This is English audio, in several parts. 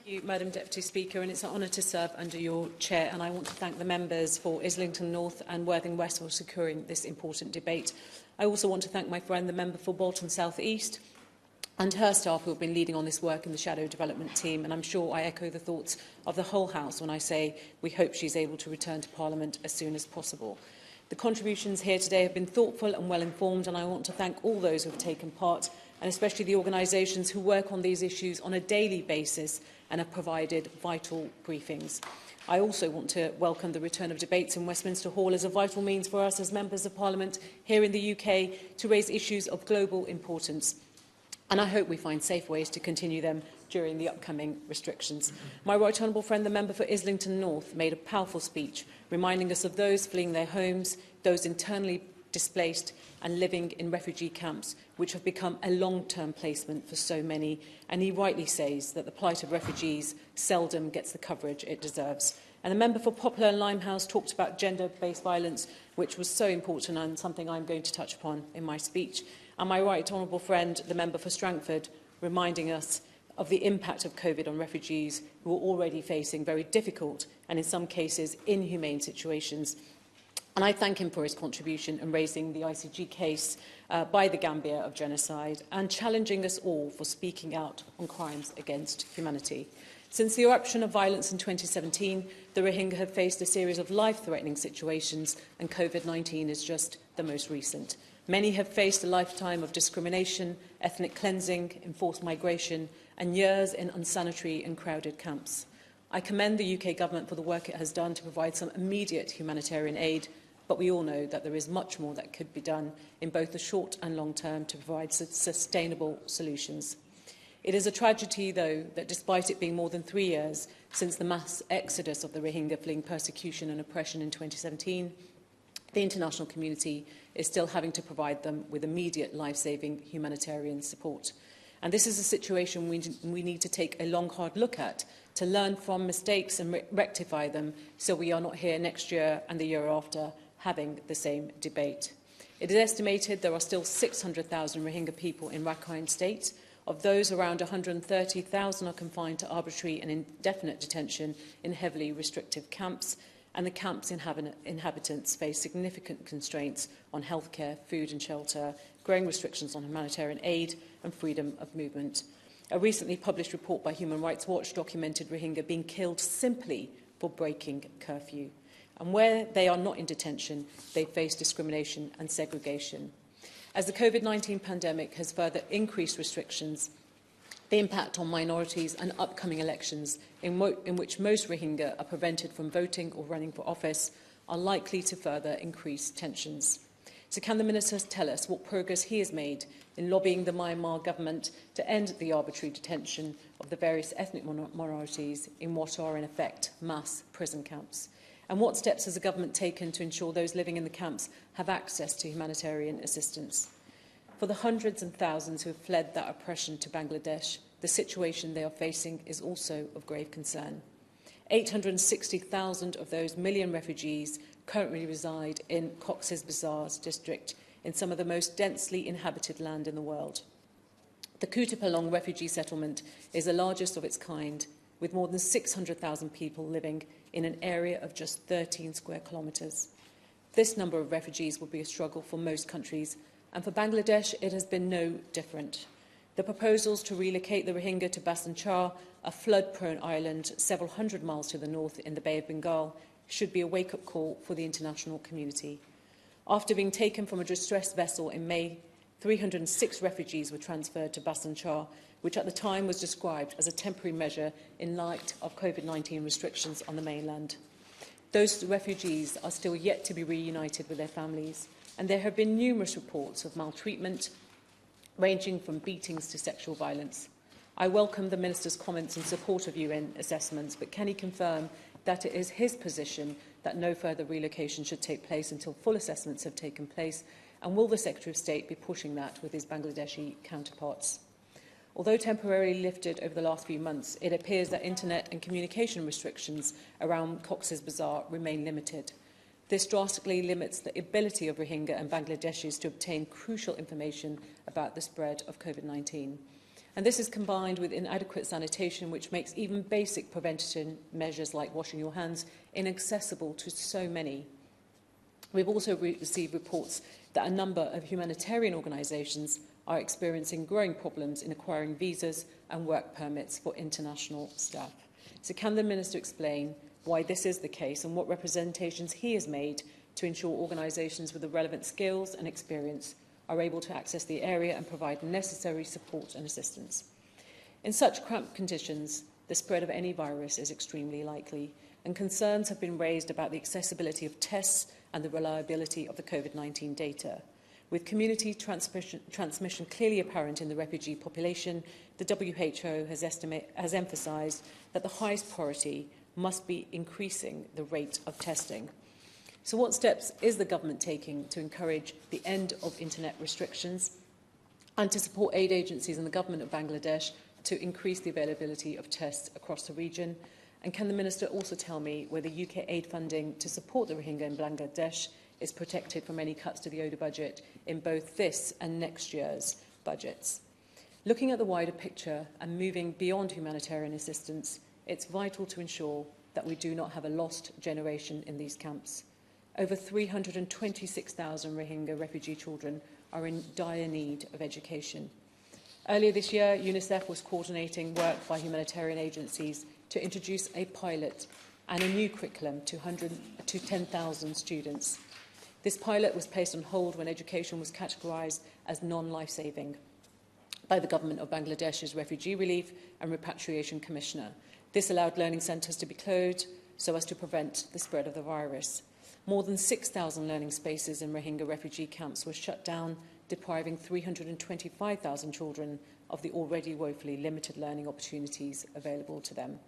Thank you, Madam Deputy Speaker, and it's an honour to serve under your chair, and I want to thank the members for Islington North and Worthing West for securing this important debate. I also want to thank my friend, the member for Bolton South East, and her staff who have been leading on this work in the Shadow Development team, and I'm sure I echo the thoughts of the whole House when I say we hope she's able to return to Parliament as soon as possible. The contributions here today have been thoughtful and well-informed, and I want to thank all those who have taken part, and especially the organisations who work on these issues on a daily basis and have provided vital briefings. I also want to welcome the return of debates in Westminster Hall as a vital means for us as Members of Parliament here in the UK to raise issues of global importance. And I hope we find safe ways to continue them during the upcoming restrictions. My right honourable friend, the member for Islington North, made a powerful speech reminding us of those fleeing their homes, those internally displaced and living in refugee camps, which have become a long-term placement for so many. And he rightly says that the plight of refugees seldom gets the coverage it deserves. And the member for Poplar and Limehouse talked about gender-based violence, which was so important and something I'm going to touch upon in my speech. And my right honourable friend, the member for Strangford, reminding us of the impact of COVID on refugees who are already facing very difficult and, in some cases, inhumane situations. And I thank him for his contribution in raising the ICG case by the Gambia of genocide and challenging us all for speaking out on crimes against humanity. Since the eruption of violence in 2017, the Rohingya have faced a series of life-threatening situations, and COVID-19 is just the most recent. Many have faced a lifetime of discrimination, ethnic cleansing, enforced migration, and years in unsanitary and crowded camps. I commend the UK Government for the work it has done to provide some immediate humanitarian aid, but we all know that there is much more that could be done in both the short and long term to provide sustainable solutions. It is a tragedy, though, that despite it being more than 3 years since the mass exodus of the Rohingya fleeing persecution and oppression in 2017, the international community is still having to provide them with immediate life-saving humanitarian support. And this is a situation we need to take a long, hard look at to learn from mistakes and rectify them so we are not here next year and the year after having the same debate. It is estimated there are still 600,000 Rohingya people in Rakhine State. Of those, around 130,000 are confined to arbitrary and indefinite detention in heavily restrictive camps, and the camp's inhabitants face significant constraints on healthcare, food and shelter, growing restrictions on humanitarian aid and freedom of movement. A recently published report by Human Rights Watch documented Rohingya being killed simply for breaking curfew. And where they are not in detention, they face discrimination and segregation. As the COVID-19 pandemic has further increased restrictions, the impact on minorities and upcoming elections in which most Rohingya are prevented from voting or running for office are likely to further increase tensions. So can the Minister tell us what progress he has made in lobbying the Myanmar government to end the arbitrary detention of the various ethnic minorities in what are in effect mass prison camps? And what steps has the government taken to ensure those living in the camps have access to humanitarian assistance? For the hundreds and thousands who have fled that oppression to Bangladesh, the situation they are facing is also of grave concern. 860,000 of those million refugees currently reside in Cox's Bazar district, in some of the most densely inhabited land in the world. The Kutupalong refugee settlement is the largest of its kind, with more than 600,000 people living in an area of just 13 square kilometres. This number of refugees will be a struggle for most countries, and for Bangladesh it has been no different. The proposals to relocate the Rohingya to Bhasan Char, a flood-prone island several hundred miles to the north in the Bay of Bengal, should be a wake-up call for the international community. After being taken from a distressed vessel in May, 306 refugees were transferred to Bhasan Char, which at the time was described as a temporary measure in light of COVID-19 restrictions on the mainland. Those refugees are still yet to be reunited with their families, and there have been numerous reports of maltreatment, ranging from beatings to sexual violence. I welcome the Minister's comments in support of UN assessments, but can he confirm that it is his position that no further relocation should take place until full assessments have taken place, and will the Secretary of State be pushing that with his Bangladeshi counterparts? Although temporarily lifted over the last few months, it appears that internet and communication restrictions around Cox's Bazar remain limited. This drastically limits the ability of Rohingya and Bangladeshis to obtain crucial information about the spread of COVID-19. And this is combined with inadequate sanitation, which makes even basic prevention measures like washing your hands inaccessible to so many. We've also received reports that a number of humanitarian organisations are experiencing growing problems in acquiring visas and work permits for international staff. So can the Minister explain why this is the case and what representations he has made to ensure organisations with the relevant skills and experience are able to access the area and provide necessary support and assistance? In such cramped conditions, the spread of any virus is extremely likely, and concerns have been raised about the accessibility of tests and the reliability of the COVID-19 data. With community transmission clearly apparent in the refugee population, the WHO has emphasised that the highest priority must be increasing the rate of testing. So what steps is the government taking to encourage the end of internet restrictions and to support aid agencies and the government of Bangladesh to increase the availability of tests across the region? And can the Minister also tell me whether UK aid funding to support the Rohingya in Bangladesh is protected from any cuts to the ODA budget in both this and next year's budgets? Looking at the wider picture and moving beyond humanitarian assistance, it's vital to ensure that we do not have a lost generation in these camps. Over 326,000 Rohingya refugee children are in dire need of education. Earlier this year, UNICEF was coordinating work by humanitarian agencies to introduce a pilot and a new curriculum to 10,000 students. This pilot was placed on hold when education was categorised as non-life-saving by the government of Bangladesh's Refugee Relief and Repatriation Commissioner. This allowed learning centres to be closed so as to prevent the spread of the virus. More than 6,000 learning spaces in Rohingya refugee camps were shut down, depriving 325,000 children of the already woefully limited learning opportunities available to them.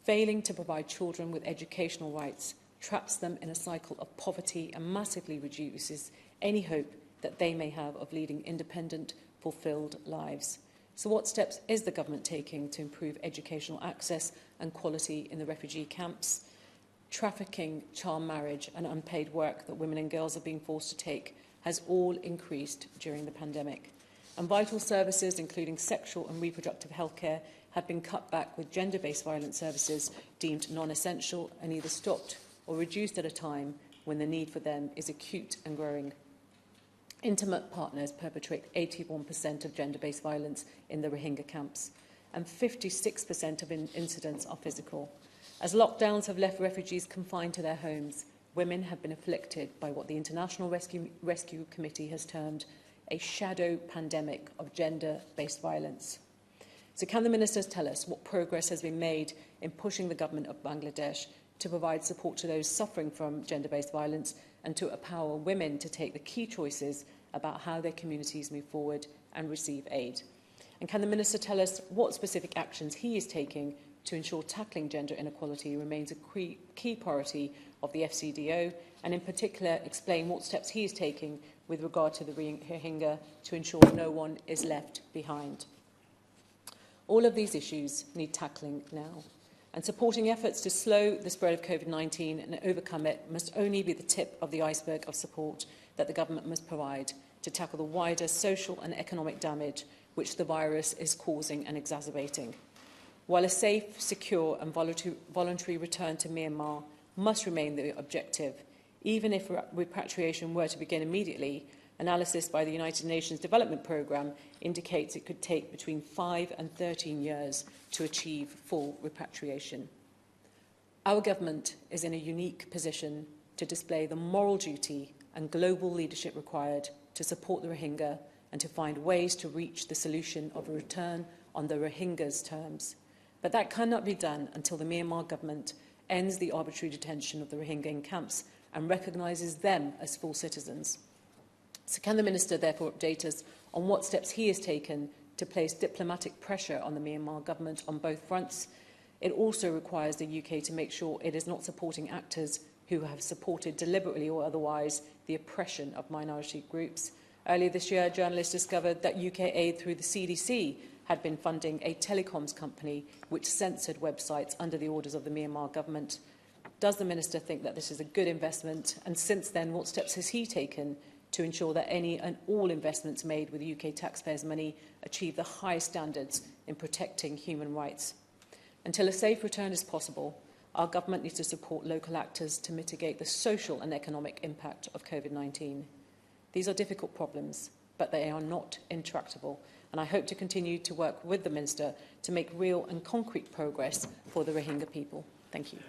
Failing to provide children with educational rights traps them in a cycle of poverty and massively reduces any hope that they may have of leading independent, fulfilled lives. So what steps is the government taking to improve educational access and quality in the refugee camps? Trafficking, child marriage and unpaid work that women and girls are being forced to take has all increased during the pandemic. And vital services, including sexual and reproductive healthcare, have been cut back, with gender-based violence services deemed non-essential and either stopped or reduced at a time when the need for them is acute and growing. Intimate partners perpetrate 81% of gender-based violence in the Rohingya camps, and 56% of incidents are physical. As lockdowns have left refugees confined to their homes, women have been afflicted by what the International Rescue Committee has termed a shadow pandemic of gender-based violence. So can the Ministers tell us what progress has been made in pushing the government of Bangladesh to provide support to those suffering from gender-based violence and to empower women to take the key choices about how their communities move forward and receive aid? And can the Minister tell us what specific actions he is taking to ensure tackling gender inequality remains a key priority of the FCDO, and in particular explain what steps he is taking with regard to the Rohingya to ensure no one is left behind? All of these issues need tackling now, and supporting efforts to slow the spread of COVID-19 and overcome it must only be the tip of the iceberg of support that the government must provide to tackle the wider social and economic damage which the virus is causing and exacerbating. While a safe, secure and voluntary return to Myanmar must remain the objective, even if repatriation were to begin immediately, analysis by the United Nations Development Programme indicates it could take between 5 and 13 years to achieve full repatriation. Our government is in a unique position to display the moral duty and global leadership required to support the Rohingya and to find ways to reach the solution of a return on the Rohingya's terms. But that cannot be done until the Myanmar government ends the arbitrary detention of the Rohingya in camps and recognises them as full citizens. So can the Minister therefore update us on what steps he has taken to place diplomatic pressure on the Myanmar government on both fronts? It also requires the UK to make sure it is not supporting actors who have supported deliberately or otherwise the oppression of minority groups. Earlier this year, journalists discovered that UK aid through the CDC had been funding a telecoms company which censored websites under the orders of the Myanmar government. Does the Minister think that this is a good investment? And since then, what steps has he taken to ensure that any and all investments made with UK taxpayers' money achieve the highest standards in protecting human rights. Until a safe return is possible, our government needs to support local actors to mitigate the social and economic impact of COVID-19. These are difficult problems, but they are not intractable, and I hope to continue to work with the Minister to make real and concrete progress for the Rohingya people. Thank you.